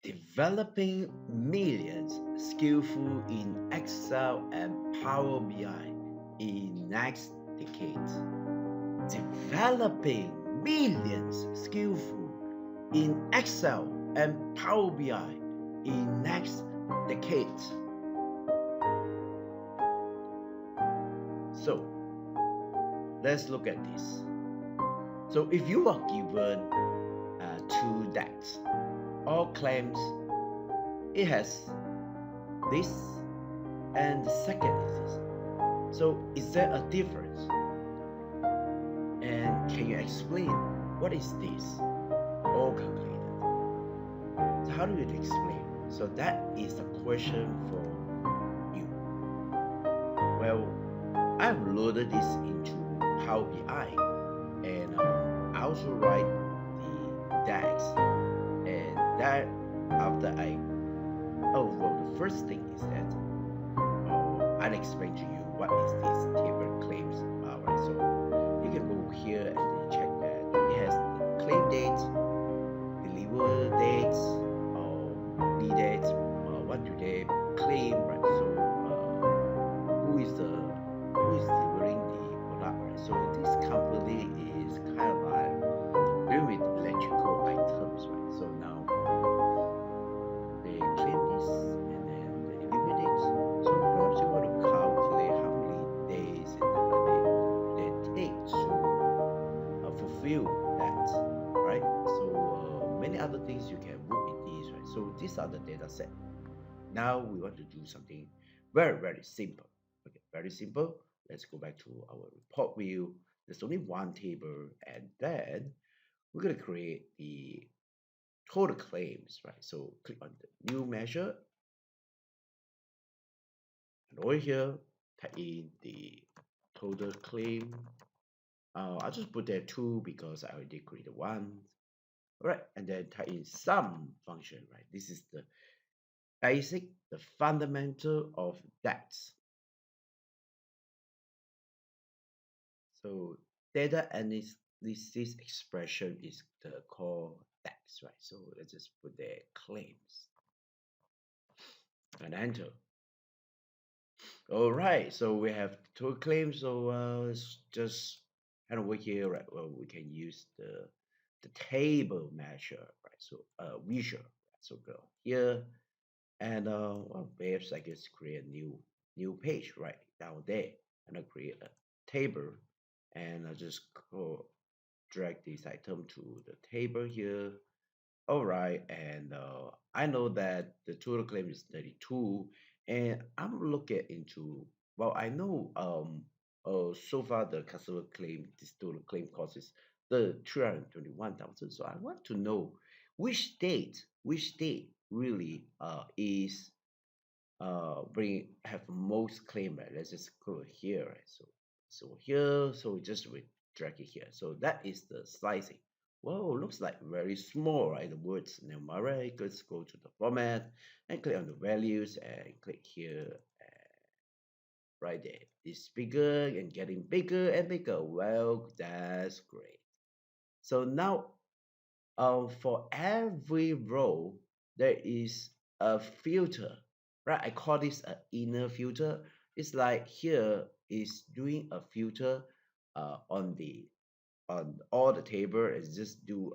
Developing millions skillful in Excel and Power BI in next decade. Developing millions skillful in Excel and Power BI in next decade. So let's look at this. So if you are given two decks, all claims it has this and the second is this. So is there a difference? And can you explain what is this? All calculated. So how do you explain? So that is the question for you. Well, I've loaded this into Power BI and I also write the DAX and that after the first thing is that I'll explain to you what is this table claims. Alright, so you can go here and then check that it has the claim date, deliver dates, lead dates, what do they claim, right? So who is delivering the product, right? So this company is kind of like dealing with electrical items, right? So now they claim this and then they deliver dates. So perhaps you want to calculate how many days they take to fulfill that, right? So many other things you can work with these, right? So these are the data set. Now we want to do something very simple. Okay, very simple. Let's go back to our report view. There's only one table, and then we're gonna create the total claims, right? So click on the new measure, and over here, type in the total claim. I'll just put there 2 because I already created 1. All right, and then type in sum function, right? This is the basic, the fundamental of that. So data analysis expression is the core DAX, right? So let's just put there claims and enter. All right, so we have two claims. So let's just head over here, right? Well, we can use the table measure, right? So visual. So go here and well, perhaps I just create a new page right down there, and I create a table, and I just go drag this item to the table here. All right, and I know that the total claim is 32, and I'm looking into, well, I know so far the customer claim this total claim cost is the 321,000. So I want to know which state really is bring have most claim, right? Let's just go here, right? So here, so we just drag it here. So that is the slicing. Whoa, looks like very small, right? The words now, right? Let's go to the format and click on the values and click here and right there. It's bigger and getting bigger and bigger. Well, that's great. So now for every row, there is a filter, right? I call this an inner filter. It's like here is doing a filter on all the table and just do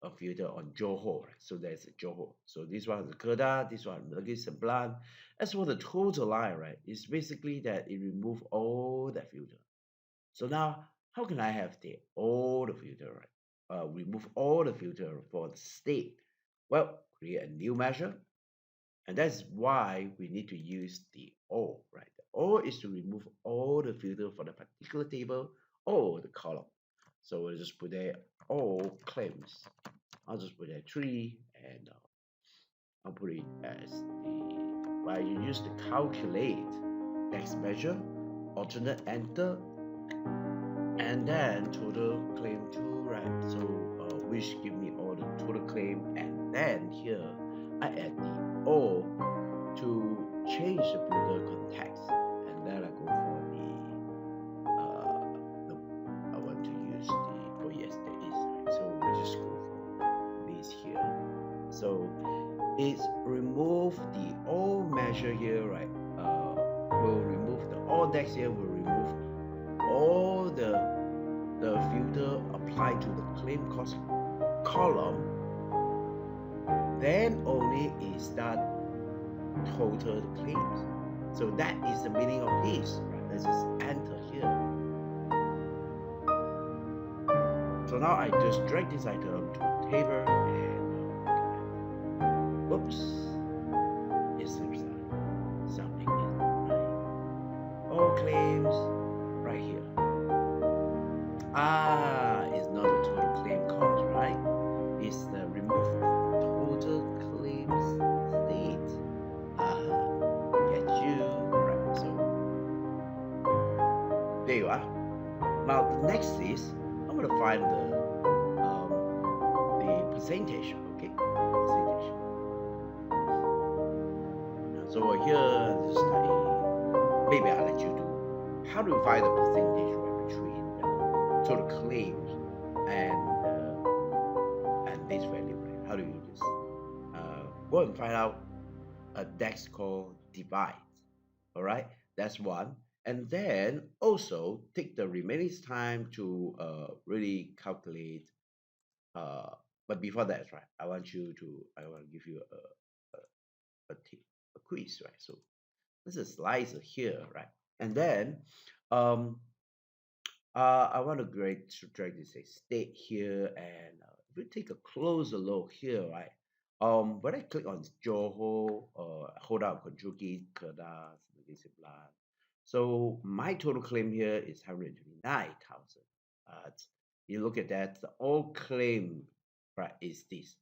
a filter on Johor. Right? So there's a Johor. So this one is Kedah, this one is Sembilan. As for the total line, right? It's basically that it remove all that filter. So now, how can I have the all the filter, right? Remove all the filter for the state. Well, create a new measure, and that's why we need to use the all, right? The all is to remove all the filter for the particular table or the column. So we'll just put there all claims. I'll just put there 3, and I'll put it as the, while you use the calculate next measure, alternate enter, and then total claim 2, right? So which give me all the total claim, and then here I add the O to change the builder context, and then I go for no, I want to use the, oh yes, there is, right? So we just go for this here. So is remove the all measure here, right? Will remove the all decks here, will remove all the filter applied to the claim cost column, then only is that total claims. So that is the meaning of this, right? Let's just enter here. So now I just drag this item to the table and whoops, it seems like something is right. All claims right here. It's not a total claim cost, right? It's the remove total claims state. Get you right. So there you are. Now the next is I'm gonna find the percentage. Okay, percentage. So over here, just maybe I'll let you do. How do you find the percentage right between total claims and this value? Right? How do you do this? Go and find out a DEX called divide. All right, that's one. And then also take the remaining time to really calculate. But before that, right, I want to give you a quiz, right? So this is slicer here, right? And then um, I want to drag this state here, and if we take a closer look here, right? When I click on Johor, hold up Control key, Kedah, so my total claim here is 129,000. You look at that, the all claim, right, is this.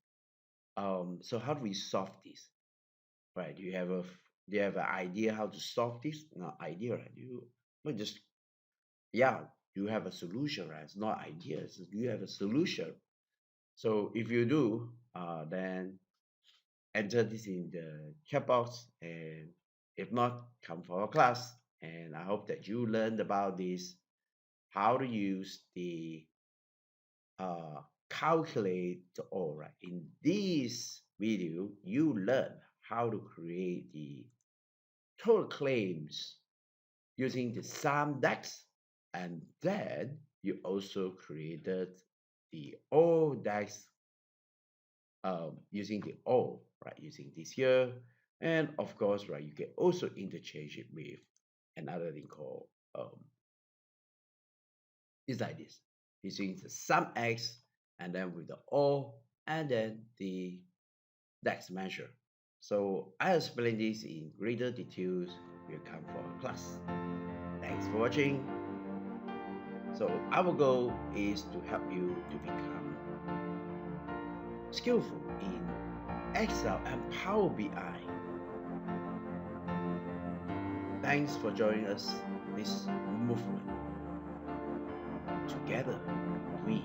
So how do we solve this? Right? Do you have an idea how to solve this? No idea, right? You not just yeah, you have a solution, right? It's not ideas. You have a solution. So if you do, then enter this in the chat box, and if not, come for a class. And I hope that you learned about this, how to use the uh, calculate the all, right? In this video, you learn how to create the total claims using the sum DAX, and then you also created the all DAX using the all, right? Using this here, and of course, right, you can also interchange it with another thing called is like this, using the sum X and then with the all and then the DAX measure. So I explain this in greater details. We'll come for a class. Thanks for watching. So our goal is to help you to become skillful in Excel and Power BI. Thanks for joining us this movement. Together, we